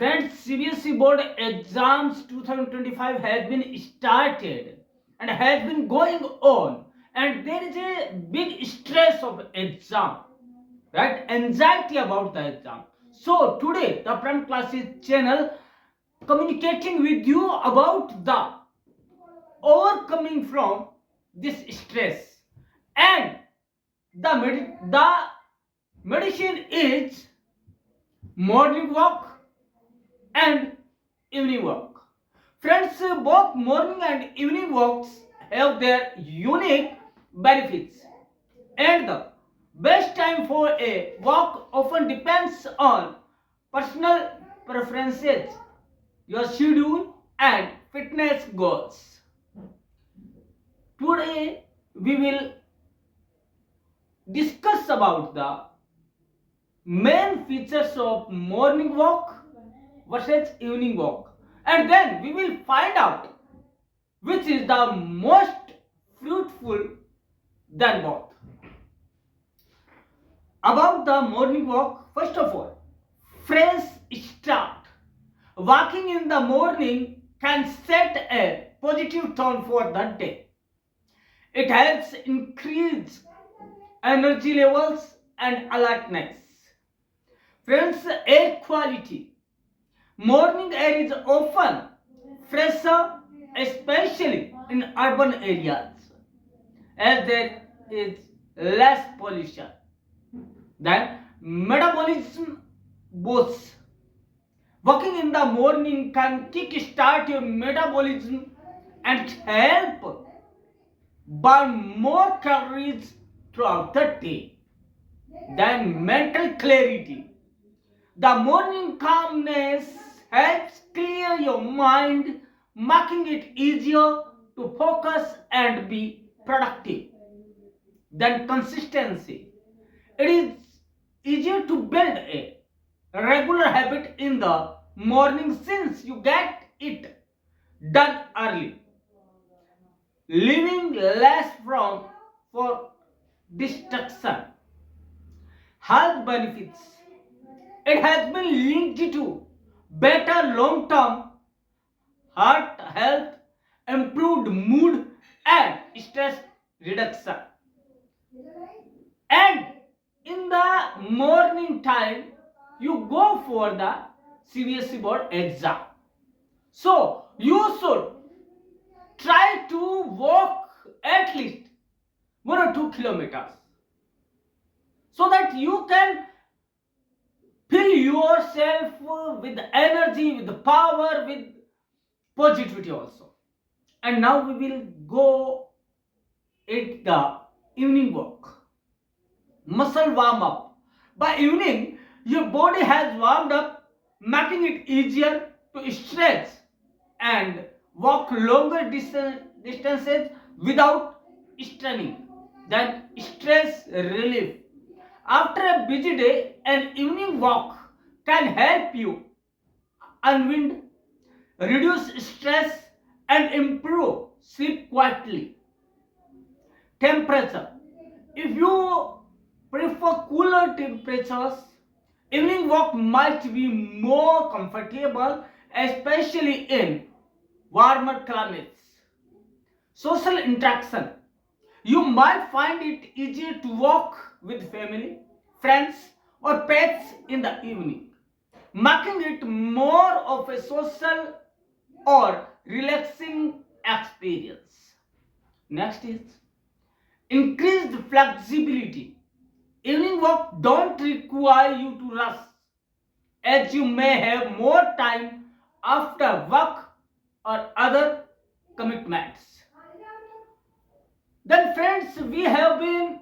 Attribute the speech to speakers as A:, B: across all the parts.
A: Friends, CBSE board exams 2025 has been started and has been going on, and there is a big stress of exam, right? Anxiety about the exam. So today the Prem Classes channel communicating with you about the overcoming from this stress, and the medicine is morning walk and evening walk. Friends, both morning and evening walks have their unique benefits, and the best time for a walk often depends on personal preferences, your schedule, and fitness goals. Today, we will discuss about the main features of morning walk versus evening walk, and then we will find out which is the most fruitful than both. About the morning walk, first of all, fresh start. Walking in the morning can set a positive tone for the day. It helps increase energy levels and alertness. Friends, air quality. Morning air is often fresher, especially in urban areas, as there is less pollution. Then, metabolism boosts. Walking in the morning can kick-start your metabolism and help burn more calories throughout the day. Then, mental clarity. The morning calmness helps clear your mind, making it easier to focus and be productive. Then consistency. It is easier to build a regular habit in the morning since you get it done early, leaving less from for distraction. Health benefits. It has been linked to better long-term heart health, improved mood, and stress reduction. And in the morning time, you go for the CBSE board exam. So you should try to walk at least 1 or 2 kilometers so that you can fill yourself with energy, with power, with positivity also. And now we will go at the evening walk. Muscle warm up. By evening, your body has warmed up, making it easier to stretch and walk longer distances without straining. Then stress relief. After a busy day, an evening walk can help you unwind, reduce stress, and improve sleep quietly. Temperature. If you prefer cooler temperatures, evening walk might be more comfortable, especially in warmer climates. Social interaction. You might find it easier to walk with family, friends, or pets in the evening, making it more of a social or relaxing experience. Next is increased flexibility. Evening walk don't require you to rush, as you may have more time after work or other commitments. Then friends, we have been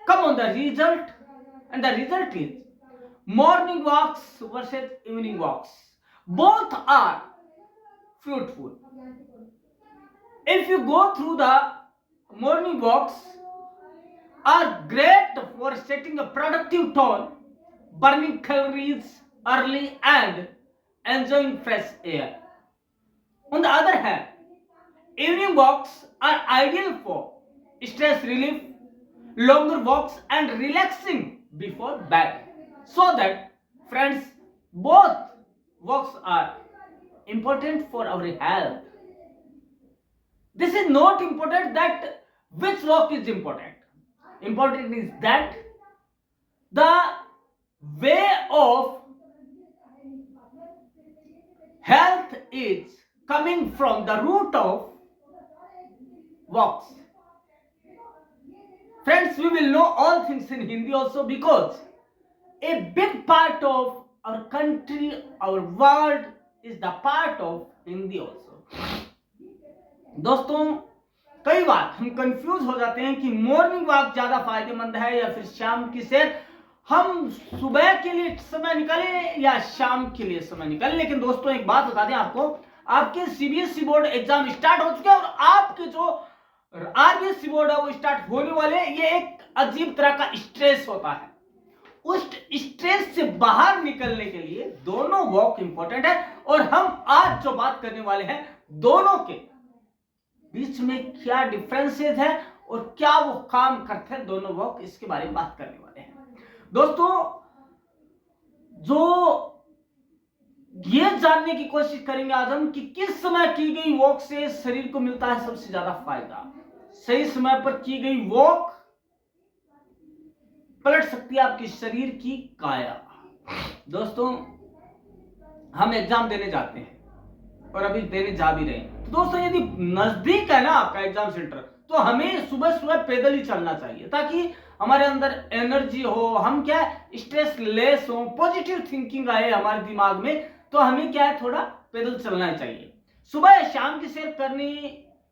A: come on the result, and the result is morning walks versus evening walks. Both are fruitful. If you go through the morning walks are great for setting a productive tone, burning calories early, and enjoying fresh air. On the other hand, evening walks are ideal for stress relief, longer walks, and relaxing before bed. So that, friends, both walks are important for our health. This is not important that which walk is important. Important is that the way of health is coming from the root of walks. Friends, we will know all things in Hindi also, because a big part of our country, our world is the part of Hindi also. दोस्तों, कई बार हम confuse हो जाते हैं कि morning walk ज्यादा फायदेमंद है या फिर शाम की सैर। हम सुबह के लिए समय निकालें या शाम के लिए समय निकालें। लेकिन दोस्तों, एक बात बता दें आपको, आपके सीबीएसई बोर्ड एग्जाम स्टार्ट हो चुके हैं और आपके जो आरबीएसई बोर्ड है वो स्टार्ट होने वाले। ये एक अजीब तरह का स्ट्रेस होता है। उस स्ट्रेस से बाहर निकलने के लिए दोनों वॉक इंपॉर्टेंट है, और हम आज जो बात करने वाले हैं दोनों के बीच में क्या डिफरेंसेस है और क्या वो काम करते हैं दोनों वॉक, इसके बारे में बात करने वाले हैं। दोस्तों, जो ये जानने की कोशिश करेंगे आज हम कि किस समय की गई वॉक से शरीर को मिलता है सबसे ज्यादा फायदा। सही समय पर की गई वॉक पलट सकती है आपके शरीर की काया। दोस्तों, हम एग्जाम देने जाते हैं और अभी देने जा भी रहे हैं। तो दोस्तों, यदि नजदीक है ना आपका एग्जाम सेंटर, तो हमें सुबह सुबह पैदल ही चलना चाहिए ताकि हमारे अंदर एनर्जी हो, हम क्या स्ट्रेस लेस हो, पॉजिटिव थिंकिंग आए हमारे दिमाग में। तो हमें क्या है, थोड़ा पैदल चलना चाहिए। सुबह या शाम की सैर करने,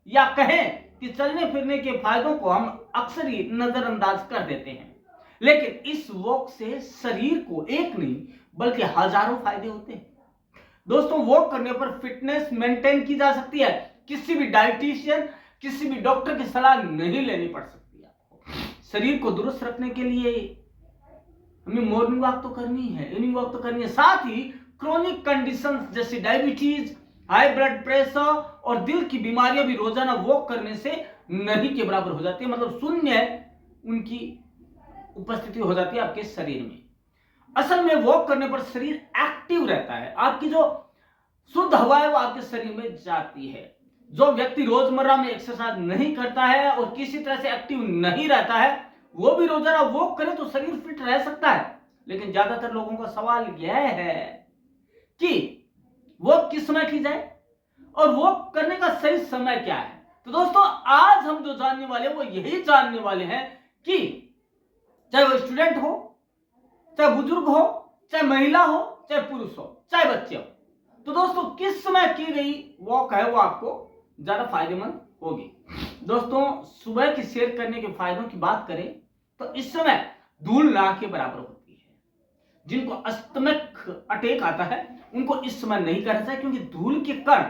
A: या कहें कि चलने फिरने के फायदों को हम अक्सर ही नजरअंदाज कर देते हैं। लेकिन इस वॉक से शरीर को एक नहीं बल्कि हजारों फायदे होते हैं। दोस्तों, वॉक करने पर फिटनेस मेंटेन की जा सकती है। किसी भी डाइटिशियन, किसी भी डॉक्टर की सलाह नहीं लेनी पड़ सकती है आपको। शरीर को दुरुस्त रखने के लिए हमें मॉर्निंग वॉक तो करनी है, इवनिंग वॉक तो करनी है। साथ ही क्रोनिक कंडीशंस जैसे डायबिटीज, हाई ब्लड प्रेशर और दिल की बीमारियां भी रोजाना वॉक करने से नहीं के बराबर हो जाती है, मतलब शून्य उनकी उपस्थिति हो जाती है आपके शरीर में। असल में वॉक करने पर शरीर एक्टिव रहता है, आपकी जो शुद्ध हवा है वो आपके शरीर में जाती है। जो व्यक्ति रोजमर्रा में एक्सरसाइज नहीं करता है और किसी तरह से एक्टिव नहीं रहता है, वो भी रोजाना वॉक करे तो शरीर फिट रह सकता है। लेकिन ज्यादातर लोगों का सवाल यह है कि वॉक किस समय की जाए और वॉक करने का सही समय क्या है। तो दोस्तों, आज हम जो जानने वाले हैं वो यही जानने वाले हैं कि चाहे वो स्टूडेंट हो, चाहे बुजुर्ग हो, चाहे महिला हो, चाहे पुरुष हो, चाहे बच्चे हो, तो दोस्तों किस समय की गई वॉक है वो आपको ज्यादा फायदेमंद होगी। दोस्तों, सुबह की सैर करने के फायदों की बात करें तो इस समय धूल ना के बराबर होती है। जिनको अस्थमिक अटैक आता है उनको इस समय नहीं करना चाहिए, क्योंकि धूल के कण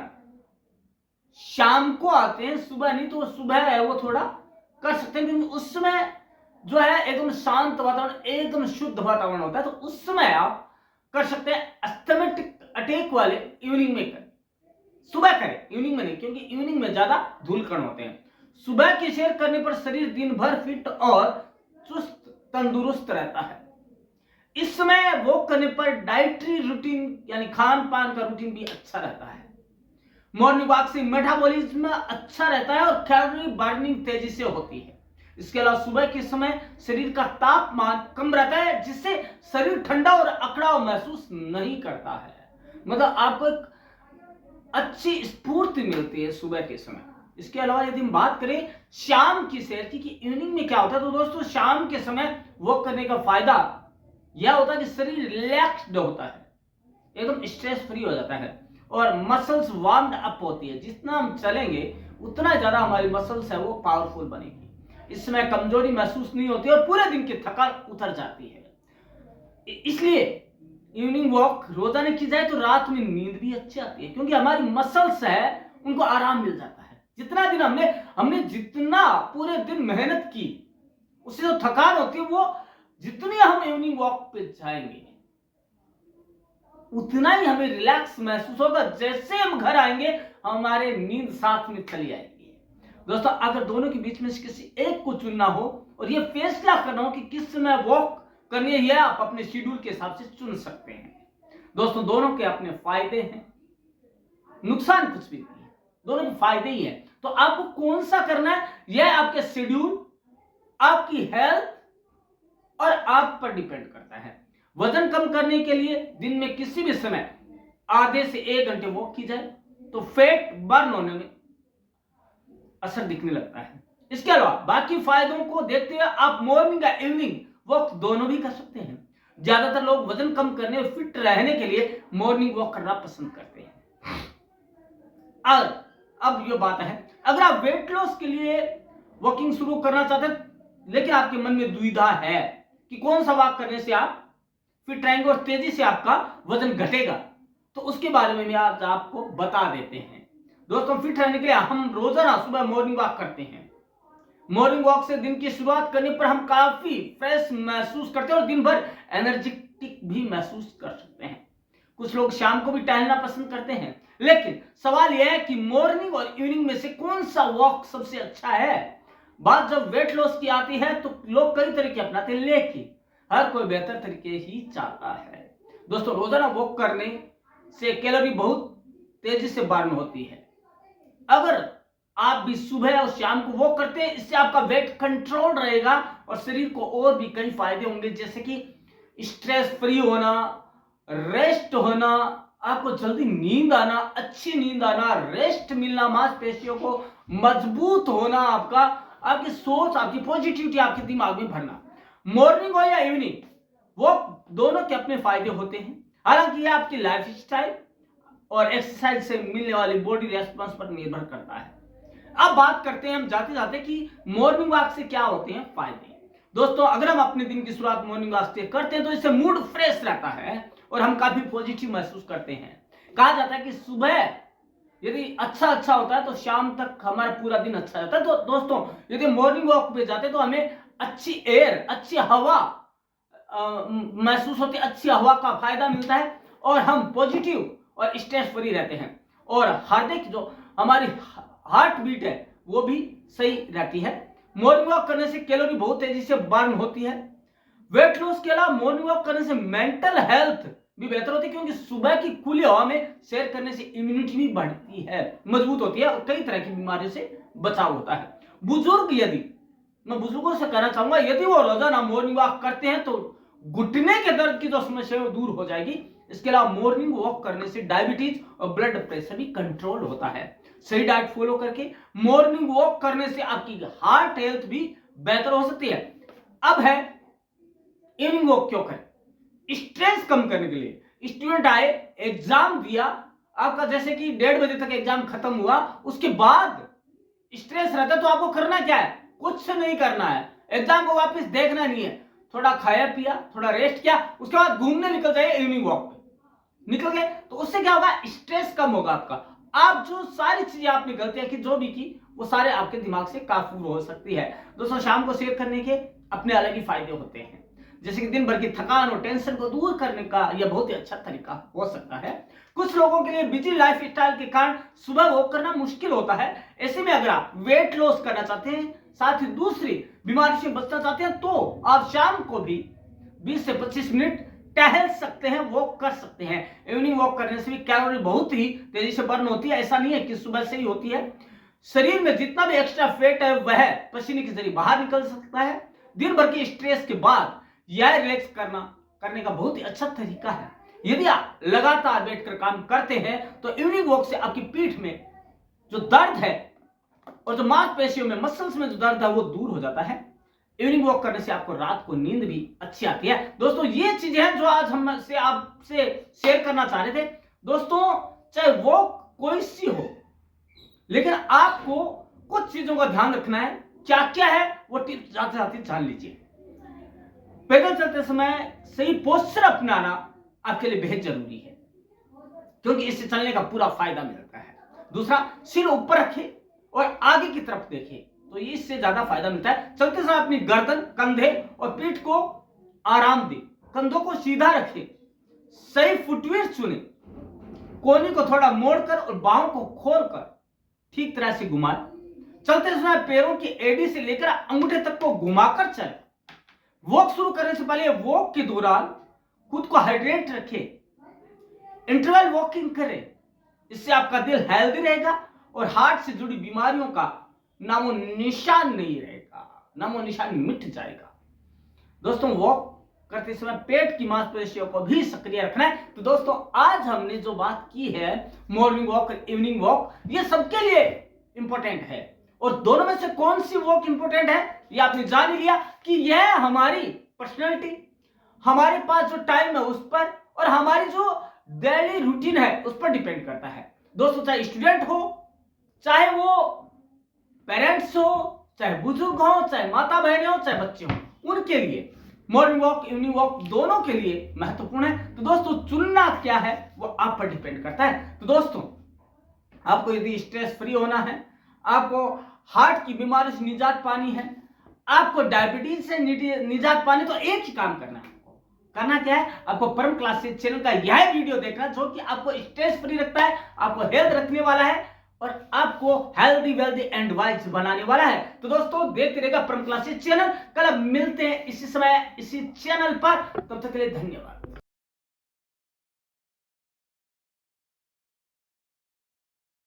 A: शाम को आते हैं, सुबह नहीं। तो सुबह है वो थोड़ा कर सकते हैं, क्योंकि उस समय जो है एकदम शांत वातावरण, एकदम शुद्ध वातावरण होता है। तो उस समय आप कर सकते हैं। अस्थमिक अटैक वाले इवनिंग में करें, सुबह करें, इवनिंग में नहीं, क्योंकि इवनिंग में ज्यादा धूल कण होते हैं। सुबह की सैर करने पर शरीर दिन भर फिट और चुस्त तंदुरुस्त रहता है। इस समय वॉक करने पर डाइटरी रूटीन यानी खान पान का रूटीन भी अच्छा रहता है। मॉर्निंग वॉक से मेटाबॉलिज्म अच्छा रहता है और कैलोरी बर्निंग तेजी से होती है। इसके अलावा सुबह के समय शरीर का तापमान कम रहता है, जिससे शरीर ठंडा और अकड़ाव महसूस नहीं करता है। मतलब आपको एक अच्छी स्फूर्ति मिलती है सुबह के समय। इसके अलावा यदि हम बात करें शाम की सैर की कि इवनिंग में क्या होता है, तो दोस्तों शाम के समय वॉक करने का फायदा यह होता है कि शरीर रिलैक्स्ड होता है, एकदम स्ट्रेस फ्री हो जाता है और मसल्स वार्म्ड अप होती है। जितना हम चलेंगे उतना ज्यादा हमारी मसल्स है वो पावरफुल बनेगी। इस समय कमजोरी महसूस नहीं होती और पूरे दिन की थकान उतर जाती है। इसलिए इवनिंग वॉक रोजाना की जाए तो रात में नींद भी अच्छी आती है, क्योंकि हमारी मसल्स है उनको आराम मिल जाता है। जितना दिन हमने जितना पूरे दिन मेहनत की, उससे जो थकान होती है वो जितनी हम इवनिंग वॉक पे जाएंगे उतना ही हमें रिलैक्स महसूस होगा। जैसे हम घर आएंगे हमारे नींद साथ में चली आएगी। दोस्तों, अगर दोनों के बीच में से किसी एक को चुनना हो और ये फैसला करना हो कि किस समय वॉक करनी है, आप अपने शेड्यूल के हिसाब से चुन सकते हैं। दोस्तों दोनों के अपने फायदे हैं, नुकसान कुछ भी नहीं है, दोनों के फायदे ही है। तो आपको कौन सा करना है, यह आपके शेड्यूल, आपकी हेल्थ और आप पर डिपेंड करता है। वजन कम करने के लिए दिन में किसी भी समय आधे से 1 घंटे वॉक की जाए तो फैट बर्न होने में असर दिखने लगता है। इसके अलावा बाकी फायदों को देखते हुए आप मॉर्निंग या इवनिंग वॉक दोनों भी कर सकते हैं। ज्यादातर लोग वजन कम करने और फिट रहने के लिए मॉर्निंग वॉक करना पसंद करते हैं। और अब ये बात है, अगर आप वेट लॉस के लिए वॉकिंग शुरू करना चाहते हैं लेकिन आपके मन में दुविधा है कि कौन सा वॉक करने से आप फिट रहेंगे और तेजी से आपका वजन घटेगा, तो उसके बारे में आज आपको बता देते हैं। दोस्तों फिट रहने के लिए हम रोजाना सुबह मॉर्निंग वॉक करते हैं। मॉर्निंग वॉक से दिन की शुरुआत करने पर हम काफी फ्रेश महसूस करते हैं और दिन भर एनर्जेटिक भी महसूस कर सकते हैं। कुछ लोग शाम को भी टहलना पसंद करते हैं, लेकिन सवाल यह है कि मॉर्निंग और इवनिंग में से कौन सा वॉक सबसे अच्छा है। बात जब वेट लॉस की आती है तो लोग कई तरीके अपनाते हैं, लेकिन हर कोई बेहतर तरीके ही चाहता है। दोस्तों रोजाना वॉक करने से कैलोरी बहुत तेजी से बर्न होती है। अगर आप भी सुबह और शाम को वॉक करते हैं, इससे आपका वेट कंट्रोल रहेगा और शरीर को और भी कई फायदे होंगे, जैसे कि स्ट्रेस फ्री होना, रेस्ट होना, आपको जल्दी नींद आना, अच्छी नींद आना, रेस्ट मिलना, मांसपेशियों को मजबूत होना, आपकी सोच, आपकी पॉजिटिविटी आपके दिमाग में भरना। मॉर्निंग हो या इवनिंग वो दोनों के अपने फायदे होते हैं। हालांकि ये आपकी लाइफ स्टाइल और एक्सरसाइज से मिलने वाली बॉडी रेस्पॉन्स पर निर्भर करता है। अब बात करते हैं हम जाते जाते कि मॉर्निंग वॉक से क्या होते हैं फायदे। दोस्तों अगर हम अपने दिन की शुरुआत मॉर्निंग वॉक से करते हैं तो इससे मूड फ्रेश रहता है और हम काफी पॉजिटिव महसूस करते हैं। कहा जाता है कि सुबह यदि अच्छा होता है तो शाम तक हमारा पूरा दिन अच्छा रहता है। तो दोस्तों यदि मॉर्निंग वॉक पे जाते हैं तो हमें अच्छी एयर, अच्छी हवा महसूस होती है, अच्छी हवा का फायदा मिलता है और हम पॉजिटिव और स्ट्रेस फ्री रहते हैं और हार्दिक जो हमारी हार्ट बीट है वो भी सही रहती है। मॉर्निंग वॉक करने से कैलोरी बहुत तेजी से बर्न होती है। वेट लॉस के अलावा मॉर्निंग वॉक करने से मेंटल हेल्थ भी बेहतर होती है, क्योंकि सुबह की खुली हवा में सैर करने से इम्यूनिटी भी बढ़ती है, मजबूत होती है और कई तरह की बीमारियों से बचाव होता है। बुजुर्ग, यदि मैं बुजुर्गों से कहना चाहूंगा यदि वो रोजाना मॉर्निंग वॉक करते हैं तो घुटने के दर्द की जो समस्या है वो दूर हो जाएगी। इसके अलावा मॉर्निंग वॉक करने से डायबिटीज और ब्लड प्रेशर भी कंट्रोल होता है। सही डाइट फॉलो करके मॉर्निंग वॉक करने से आपकी हार्ट हेल्थ भी बेहतर हो सकती है। अब है इवनिंग वॉक क्यों करें। स्ट्रेस कम करने के लिए स्टूडेंट आए, एग्जाम दिया, आपका जैसे कि 1:30 बजे तक एग्जाम खत्म हुआ, उसके बाद स्ट्रेस रहता है तो आपको करना क्या है, कुछ नहीं करना है, एग्जाम को वापस देखना नहीं है, थोड़ा खाया पिया, थोड़ा रेस्ट किया, उसके बाद घूमने निकल जाइए, इवनिंग वॉक पे निकल गए तो उससे क्या होगा, स्ट्रेस कम होगा आपका। आप जो सारी चीजें आपने गलतियां की, जो भी की, वो सारे आपके दिमाग से काफूर हो सकती है। दोस्तों शाम को सैर करने के अपने अलग ही फायदे होते हैं, जैसे कि दिन भर की थकान और टेंशन को दूर करने का यह बहुत ही अच्छा तरीका हो सकता है। कुछ लोगों के लिए बिजी लाइफ स्टाइल के कारण सुबह वॉक करना मुश्किल होता है। ऐसे में अगर आप वेट लॉस करना चाहते हैं, साथ ही दूसरी बीमारी से बचना चाहते हैं, तो आप शाम को भी 20 से 25 मिनट टहल सकते हैं, वॉक कर सकते हैं। इवनिंग वॉक करने से भी कैलोरी बहुत ही तेजी से बर्न होती है। ऐसा नहीं है कि सुबह से ही होती है। शरीर में जितना भी एक्स्ट्रा फैट है वह पसीने के जरिए बाहर निकल सकता है। दिन भर के स्ट्रेस के बाद यह रिलैक्स करने का बहुत ही अच्छा तरीका है। यदि आप लगातार बैठकर काम करते हैं तो इवनिंग वॉक से आपकी पीठ में जो दर्द है और जो मांसपेशियों में, मसल्स में जो दर्द है वो दूर हो जाता है। इवनिंग वॉक करने से आपको रात को नींद भी अच्छी आती है। दोस्तों ये चीजें हैं जो आज हम से आपसे शेयर करना चाह रहे थे। दोस्तों चाहे वॉक कोई सी हो, लेकिन आपको कुछ चीजों का ध्यान रखना है। क्या क्या है वो टिप्स जाते जाते जान लीजिए। पैदल चलते समय सही पोस्चर अपनाना आपके लिए बेहद जरूरी है, क्योंकि इससे चलने का पूरा फायदा मिलता है। दूसरा, सिर ऊपर रखें और आगे की तरफ देखें, तो इससे ज्यादा फायदा मिलता है। चलते समय अपनी गर्दन, कंधे और पीठ को आराम दें, कंधों को सीधा रखें, सही फुटवियर चुनें, कोहनी को थोड़ा मोड़कर और बाहों को खोलकर ठीक तरह से घुमाएं। चलते समय पैरों की एड़ी से लेकर अंगूठे तक को घुमाकर चलें। वॉक शुरू करने से पहले वॉक के दौरान खुद को हाइड्रेट रखें। इंटरवल वॉकिंग करें, इससे आपका दिल हेल्दी रहेगा और हार्ट से जुड़ी बीमारियों का नामो निशान नहीं रहेगा, नामो निशान मिट जाएगा। दोस्तों, वॉक करते समय पेट की मांसपेशियों को भी सक्रिय रखना है। तो दोस्तों, आज हमने जो बात की है मॉर्निंग वॉक और इवनिंग वॉक, ये सबके लिए इंपॉर्टेंट है। और दोनों में से कौन सी वॉक इंपॉर्टेंट है ये आपने जान ही लिया कि यह हमारी पर्सनैलिटी, हमारे पास जो टाइम है उस पर और हमारी जो डेली रूटीन है उस पर डिपेंड करता है। दोस्तों, चाहे स्टूडेंट हो, चाहे वो पेरेंट्स हो, चाहे बुजुर्ग हो, चाहे माता बहनें हो, चाहे बच्चे हो, उनके लिए मॉर्निंग वॉक इवनिंग वॉक दोनों के लिए महत्वपूर्ण है। तो दोस्तों, चुनना क्या है वो आप पर डिपेंड करता है। तो दोस्तों, आपको यदि स्ट्रेस फ्री होना है, आपको हार्ट की बीमारी से निजात पानी है, आपको डायबिटीज से निजात पानी, तो एक ही काम करना है। करना क्या है? आपको परम क्लासेस चैनल का यह वीडियो देखना जो कि आपको स्ट्रेस फ्री रखता है, आपको हेल्थ रखने वाला है और आपको हेल्दी वेल्दी एंड वाइज बनाने वाला है। तो दोस्तों, देखते रहेगा परम क्लासेस चैनल। कल मिलते हैं इसी समय इसी चैनल पर, तब तक के लिए धन्यवाद।